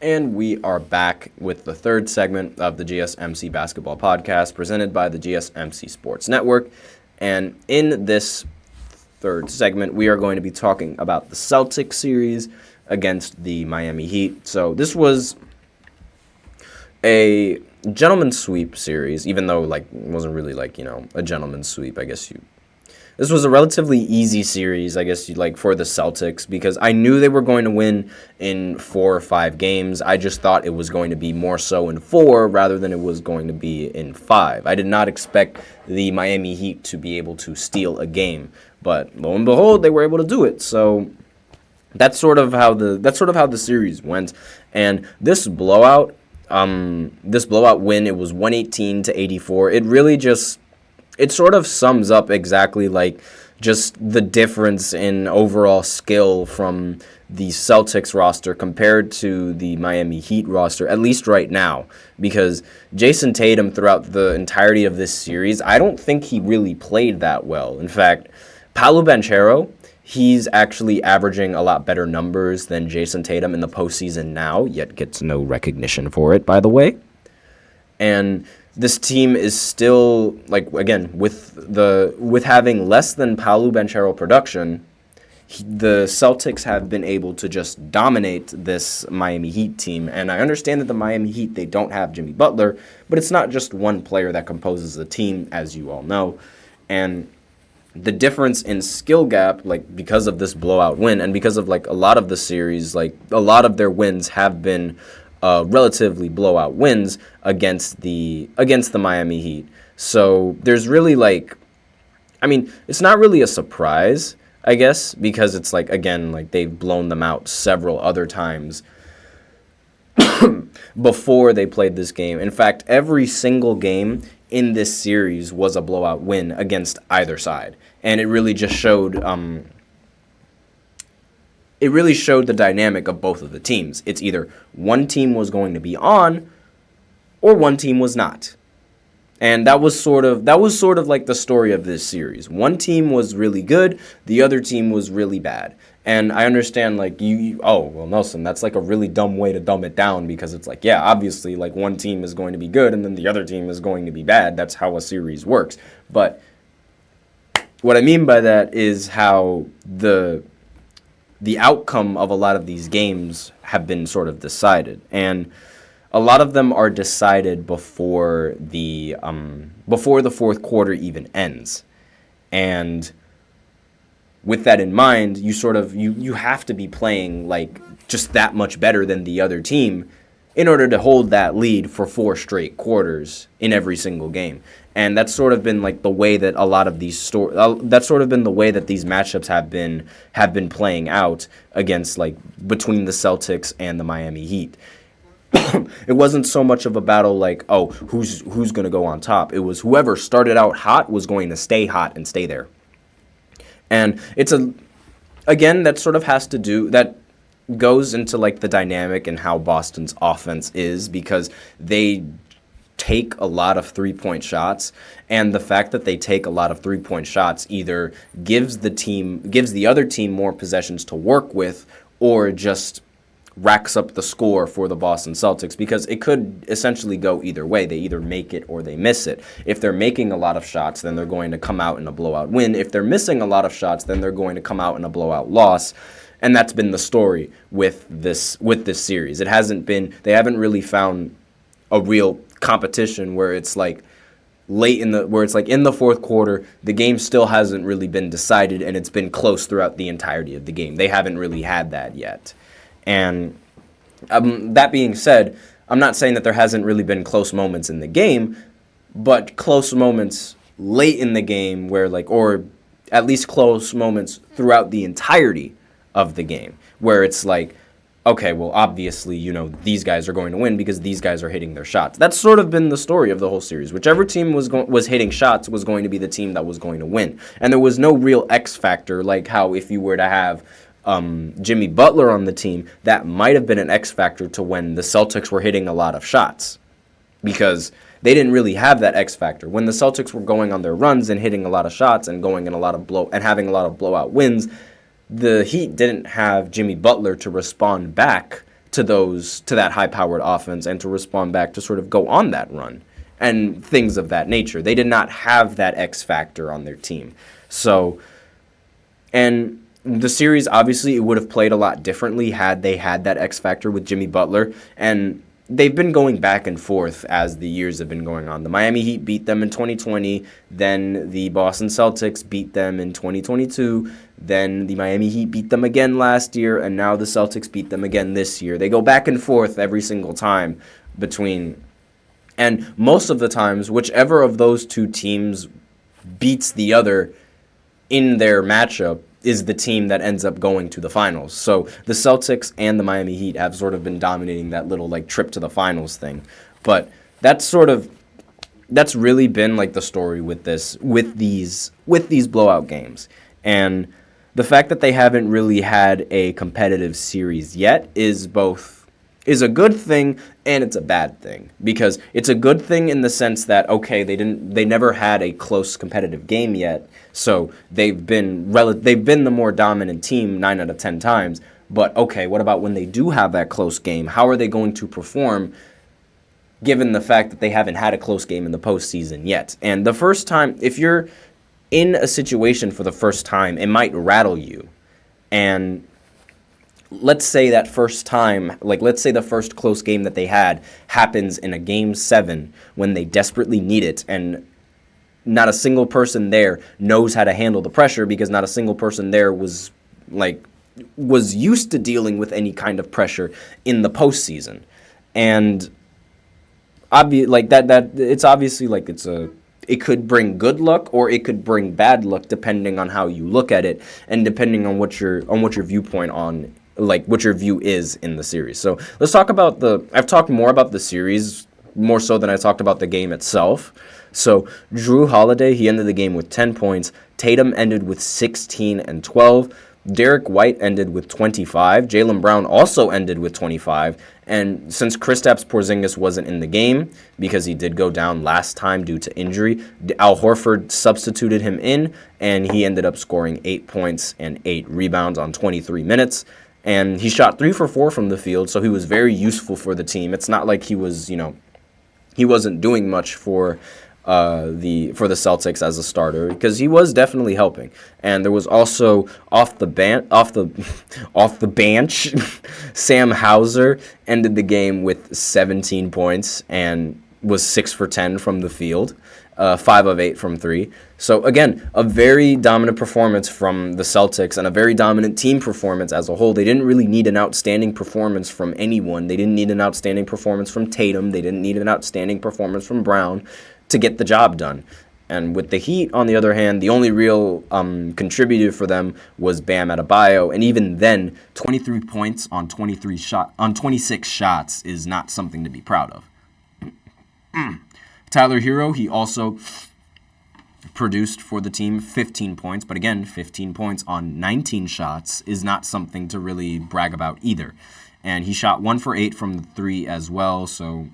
And we are back with the third segment of the GSMC Basketball Podcast presented by the GSMC Sports Network. And in this third segment, we are going to be talking about the Celtics series against the Miami Heat. So this was a gentleman's sweep series, even though it wasn't really a gentleman's sweep, I guess This was a relatively easy series, I guess, for the Celtics, because I knew they were going to win in 4 or 5 games. I just thought it was going to be more so in 4 rather than it was going to be in 5. I did not expect the Miami Heat to be able to steal a game, but lo and behold, they were able to do it. So that's sort of how the series went. And this blowout win, it was 118-84. It sort of sums up exactly just the difference in overall skill from the Celtics roster compared to the Miami Heat roster, at least right now. Because Jason Tatum, throughout the entirety of this series, I don't think he really played that well. In fact, Paolo Banchero, he's actually averaging a lot better numbers than Jason Tatum in the postseason now, yet gets no recognition for it, by the way. And this team is still, with having less than Paolo Banchero production, the Celtics have been able to just dominate this Miami Heat team. And I understand that the Miami Heat, they don't have Jimmy Butler, but it's not just one player that composes the team, as you all know. And the difference in skill gap, because of this blowout win, and because of, a lot of the series, a lot of their wins have been relatively blowout wins against the Miami Heat. So there's really it's not really a surprise, I guess, because it's they've blown them out several other times before they played this game. In fact, every single game in this series was a blowout win against either side. And it really just showed the dynamic of both of the teams. It's either one team was going to be on or one team was not. And that was sort of like the story of this series. One team was really good, the other team was really bad. And I understand Nelson, that's a really dumb way to dumb it down, because it's obviously one team is going to be good and then the other team is going to be bad. That's how a series works. But what I mean by that is how the outcome of a lot of these games have been sort of decided, and a lot of them are decided before the fourth quarter even ends. And with that in mind, you have to be playing just that much better than the other team in order to hold that lead for 4 straight quarters in every single game. And that's sort of been the way that a lot of these that's sort of been the way that these matchups have been playing out against between the Celtics and the Miami Heat. It wasn't so much of a battle who's going to go on top. It was whoever started out hot was going to stay hot and stay there. And that sort of has to do that goes into the dynamic and how Boston's offense is, because they take a lot of 3-point shots, and the fact that they take a lot of 3-point shots either gives the other team more possessions to work with, or just racks up the score for the Boston Celtics, because it could essentially go either way. They either make it or they miss it. If they're making a lot of shots, then they're going to come out in a blowout win. If they're missing a lot of shots, then they're going to come out in a blowout loss. And that's been the story with this series. They haven't really found a real competition where it's in the fourth quarter, the game still hasn't really been decided and it's been close throughout the entirety of the game. They haven't really had that yet. And that being said, I'm not saying that there hasn't really been close moments in the game, but close moments late in the game or at least close moments throughout the entirety of the game where it's okay, well, obviously, these guys are going to win because these guys are hitting their shots. That's sort of been the story of the whole series. Whichever team was hitting shots was going to be the team that was going to win. And there was no real X factor, like how if you were to have Jimmy Butler on the team, that might have been an X factor to when the Celtics were hitting a lot of shots, because they didn't really have that X factor. When the Celtics were going on their runs and hitting a lot of shots and having a lot of blowout wins, the Heat didn't have Jimmy Butler to respond back to that high-powered offense and to respond back to sort of go on that run and things of that nature. They did not have that X factor on their team. So, and the series, obviously, it would have played a lot differently had they had that X factor with Jimmy Butler, and they've been going back and forth as the years have been going on. The Miami Heat beat them in 2020, then the Boston Celtics beat them in 2022, then the Miami Heat beat them again last year, and now the Celtics beat them again this year. They go back and forth every single time between, and most of the times, whichever of those two teams beats the other in their matchup is the team that ends up going to the finals. So the Celtics and the Miami Heat have sort of been dominating that little like trip to the finals thing. But that's really been like the story with these blowout games. And the fact that they haven't really had a competitive series yet is a good thing and it's a bad thing, because it's a good thing in the sense that, okay, they never had a close competitive game yet, so they've been the more dominant team 9 out of 10 times. But okay, what about when they do have that close game? How are they going to perform given the fact that they haven't had a close game in the postseason yet? And the first time, if you're in a situation for the first time, it might rattle you. And let's say that first time, let's say the first close game that they had happens in a Game 7 when they desperately need it, and not a single person there knows how to handle the pressure because not a single person there was used to dealing with any kind of pressure in the postseason. And it's obviously it could bring good luck or it could bring bad luck depending on how you look at it and depending on what your viewpoint on what your view is in the series. So let's talk about I've talked more about the series, more so than I talked about the game itself. So Drew Holiday, he ended the game with 10 points. Tatum ended with 16 and 12. Derek White ended with 25. Jaylen Brown also ended with 25. And since Kristaps Porzingis wasn't in the game because he did go down last time due to injury, Al Horford substituted him in, and he ended up scoring 8 points and 8 rebounds on 23 minutes. And he shot 3 for 4 from the field, so he was very useful for the team. It's not like he was, he wasn't doing much for the Celtics as a starter, because he was definitely helping. And there was also off the bench, Sam Hauser ended the game with 17 points and was 6 for 10 from the field, 5 of 8 from 3. So again, a very dominant performance from the Celtics and a very dominant team performance as a whole. They didn't really need an outstanding performance from anyone. They didn't need an outstanding performance from Tatum. They didn't need an outstanding performance from Brown to get the job done. And with the Heat, on the other hand, the only real contributor for them was Bam Adebayo, and even then, 23 points on 26 shots is not something to be proud of. Tyler Hero, he also produced for the team 15 points, but again, 15 points on 19 shots is not something to really brag about either. And he shot 1 for 8 from the 3 as well, so,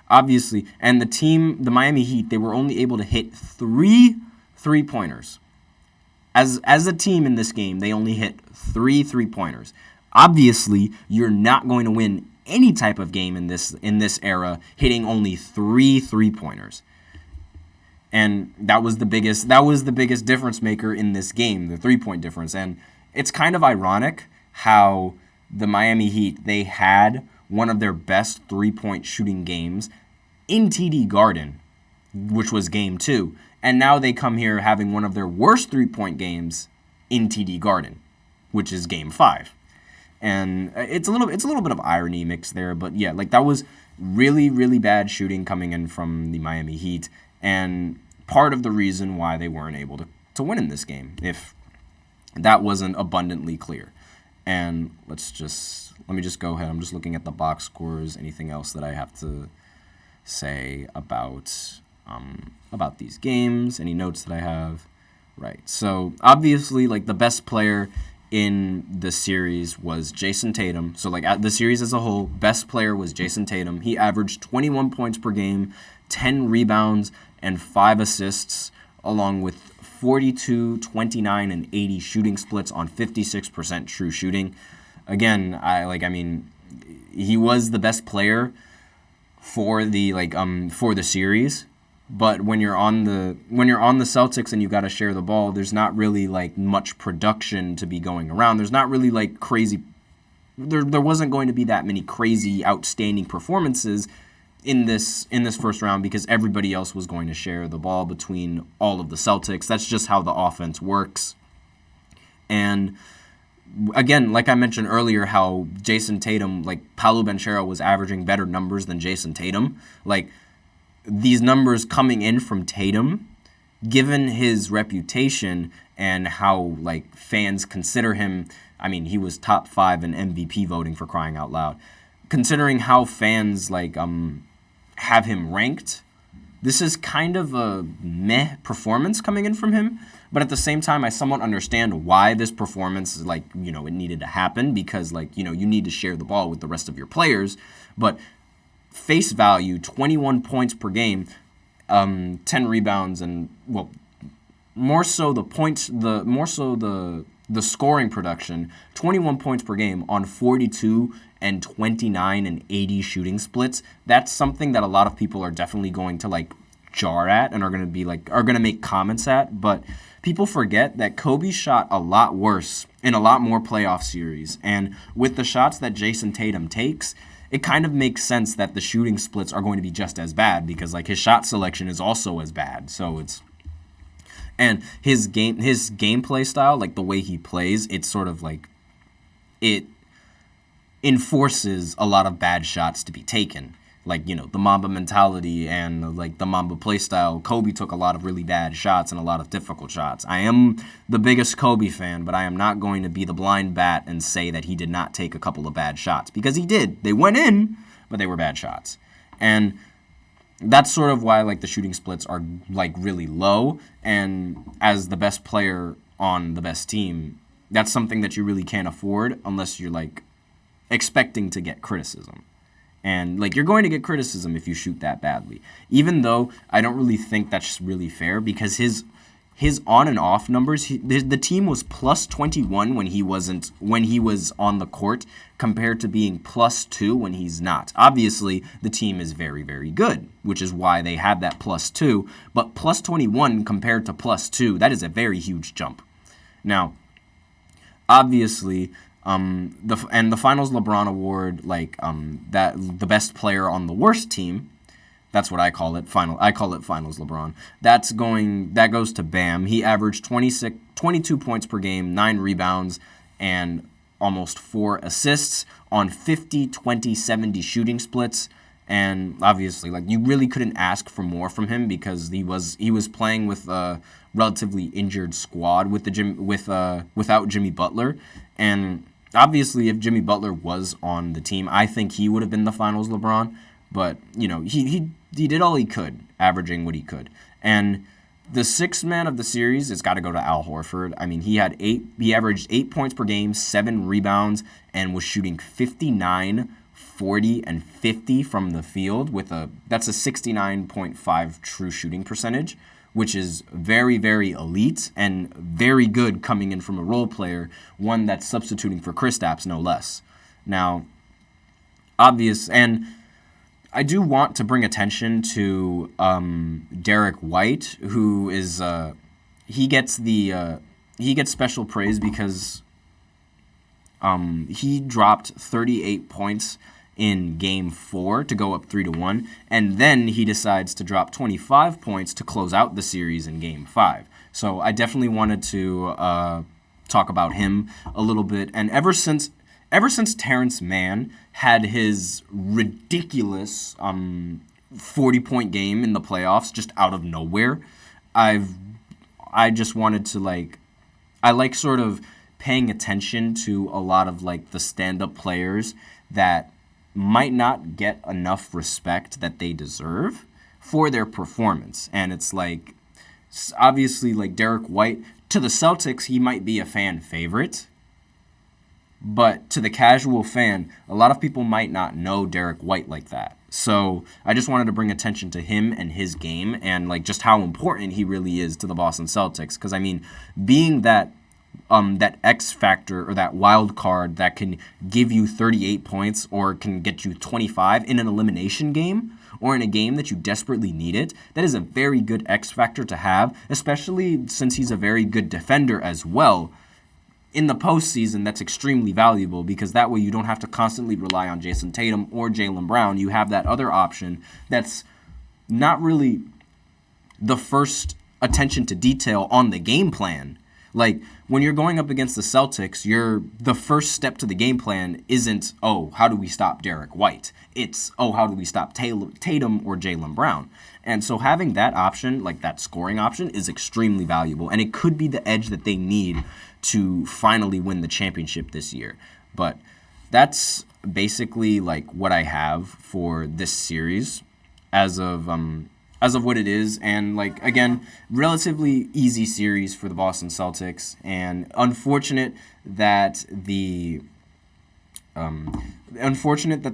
obviously. And the Miami Heat, they were only able to hit 3 3-pointers. As a team in this game, they only hit 3 3-pointers. Obviously, you're not going to win any type of game in this era hitting only 3 3-pointers. And that was the biggest difference maker in this game, the 3-point difference. And it's kind of ironic how the Miami Heat, they had one of their best 3-point shooting games in TD Garden, which was Game 2. And now they come here having one of their worst 3-point games in TD Garden, which is Game 5. And it's a little bit of irony mixed there, but yeah, that was really, really bad shooting coming in from the Miami Heat, and part of the reason why they weren't able to win in this game, if that wasn't abundantly clear. And let me just go ahead. I'm just looking at the box scores. Anything else that I have to say about these games? Any notes that I have? Right. So obviously, the best player in the series was Jason Tatum. So at the series as a whole, best player was Jason Tatum. He averaged 21 points per game, 10 rebounds, and 5 assists, along with 42, 29, and 80 shooting splits on 56% true shooting. Again, he was the best player for the series. But when you're on the Celtics and you got to share the ball, there's not really like much production to be going around. There's not really like crazy. There wasn't going to be that many crazy, outstanding performances in this first round because everybody else was going to share the ball between all of the Celtics. That's just how the offense works. And again, like I mentioned earlier, how Jason Tatum, like Paolo Banchero was averaging better numbers than Jason Tatum. Like these numbers coming in from Tatum, given his reputation and how like fans consider him. I mean, he was top 5 in MVP voting, for crying out loud. Considering how fans like have him ranked, this is kind of a meh performance coming in from him. But at the same time, I somewhat understand why this performance, like, you know, it needed to happen because, like, you know, you need to share the ball with the rest of your players. But face value, 21 points per game, 10 rebounds, and, well, more so the scoring production, 21 points per game on 42 and 29 and 80 shooting splits. That's something that a lot of people are definitely going to, like, jar at and are going to make comments at, but people forget that Kobe shot a lot worse in a lot more playoff series, and with the shots that Jason Tatum takes, it kind of makes sense that the shooting splits are going to be just as bad because like his shot selection is also as bad. So it's and his gameplay style, like the way he plays, it's sort of like it enforces a lot of bad shots to be taken. Like, you know, the Mamba mentality and, like, the Mamba play style. Kobe took a lot of really bad shots and a lot of difficult shots. I am the biggest Kobe fan, but I am not going to be the blind bat and say that he did not take a couple of bad shots. Because he did. They went in, but they were bad shots. And that's sort of why, like, the shooting splits are, like, really low. And as the best player on the best team, that's something that you really can't afford unless you're, like, expecting to get criticism. And, like, you're going to get criticism if you shoot that badly. Even though I don't really think that's really fair because his on and off numbers, the team was plus 21 when he was on the court compared to being plus 2 when he's not. Obviously, the team is very, very good, which is why they have that plus 2. But plus 21 compared to plus 2, that is a very huge jump. Now, obviously, the Finals LeBron Award, like that the best player on the worst team, that's what I call it. I call it Finals LeBron. That goes to Bam. He averaged 22 points per game, 9 rebounds, and almost 4 assists on 50, 20, 70 shooting splits. And obviously, like, you really couldn't ask for more from him because he was playing with a relatively injured squad without Jimmy Butler. And obviously, if Jimmy Butler was on the team, I think he would have been the Finals LeBron. But, you know, he did all he could, averaging what he could. And the sixth man of the series has got to go to Al Horford. I mean, he averaged 8 points per game, 7 rebounds, and was shooting 59, 40, and 50 from the field that's a 69.5 true shooting percentage, which is very, very elite and very good coming in from a role player, one that's substituting for Kristaps, no less. Now, and I do want to bring attention to Derek White, who is he gets special praise because he dropped 38 points in Game 4 to go up 3-1, and then he decides to drop 25 points to close out the series in Game 5. So I definitely wanted to talk about him a little bit. And ever since Terrence Mann had his ridiculous 40-point game in the playoffs just out of nowhere, I just wanted to I like sort of paying attention to a lot of like the stand-up players that might not get enough respect that they deserve for their performance. And it's like, obviously, like Derek White, to the Celtics, he might be a fan favorite. But to the casual fan, a lot of people might not know Derek White like that. So I just wanted to bring attention to him and his game and like just how important he really is to the Boston Celtics. Because, I mean, being that that X factor or that wild card that can give you 38 points or can get you 25 in an elimination game or in a game that you desperately need it, that is a very good X factor to have, especially since he's a very good defender as well. In the postseason, that's extremely valuable because that way you don't have to constantly rely on Jason Tatum or Jaylen Brown. You have that other option that's not really the first attention to detail on the game plan. Like, when you're going up against the Celtics, the first step to the game plan isn't, oh, how do we stop Derek White? It's, oh, how do we stop Tatum or Jaylen Brown? And so having that option, like that scoring option, is extremely valuable. And it could be the edge that they need to finally win the championship this year. But that's basically like what I have for this series as of what it is. And like, again, relatively easy series for the Boston Celtics, and unfortunate that the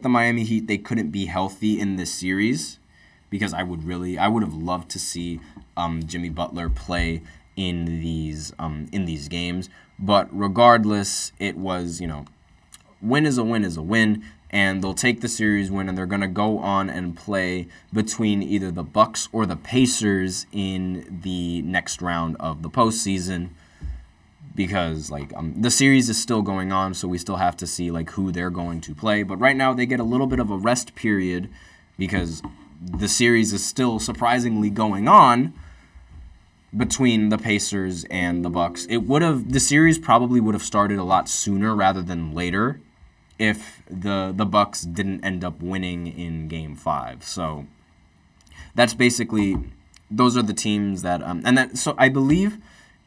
Miami Heat, they couldn't be healthy in this series, because I would have loved to see Jimmy Butler play in these games. But regardless, it was, win is a win, and they'll take the series win, and they're going to go on and play between either the Bucks or the Pacers in the next round of the postseason, because the series is still going on, so we still have to see who they're going to play. But right now they get a little bit of a rest period because the series is still surprisingly going on between the Pacers and the Bucks. The series probably would have started a lot sooner rather than later if the Bucks didn't end up winning in Game 5. So that's basically, those are the teams that so I believe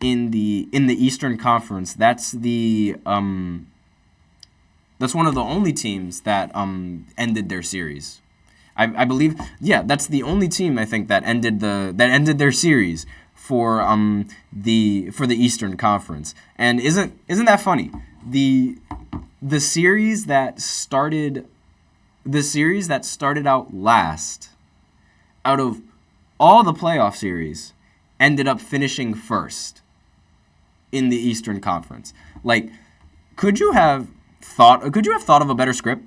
in the Eastern Conference, that's one of the only teams that ended their series. I believe, that's the only team I think that ended their series for the Eastern Conference. And isn't that funny? The series that started out last out of all the playoff series ended up finishing first in the Eastern Conference. Could you have thought of a better script?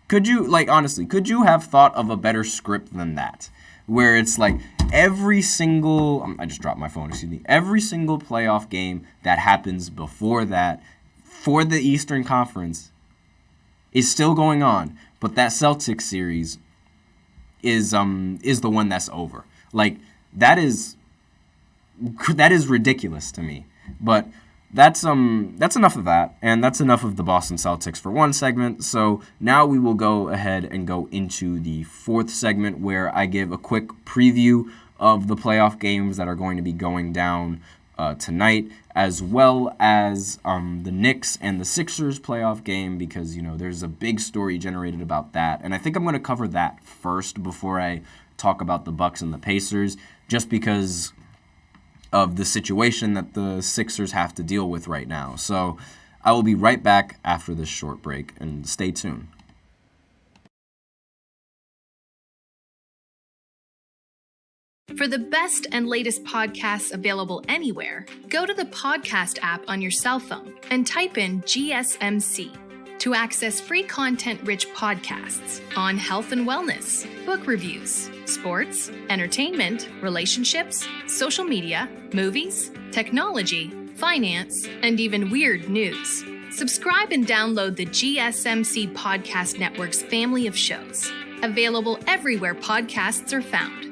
Honestly, could you have thought of a better script than that? Where it's every single playoff game that happens before that for the Eastern Conference is still going on, but that Celtics series is the one that's over. That is ridiculous to me. But that's enough of that, and that's enough of the Boston Celtics for one segment. So now we will go ahead and go into the fourth segment, where I give a quick preview of the playoff games that are going to be going down tonight, as well as the Knicks and the Sixers playoff game, because there's a big story generated about that, and I think I'm going to cover that first before I talk about the Bucks and the Pacers, just because of the situation that the Sixers have to deal with right now. So I will be right back after this short break, and stay tuned. For the best and latest podcasts available anywhere, go to the podcast app on your cell phone and type in GSMC to access free content-rich podcasts on health and wellness, book reviews, sports, entertainment, relationships, social media, movies, technology, finance, and even weird news. Subscribe and download the GSMC Podcast Network's family of shows, available everywhere podcasts are found.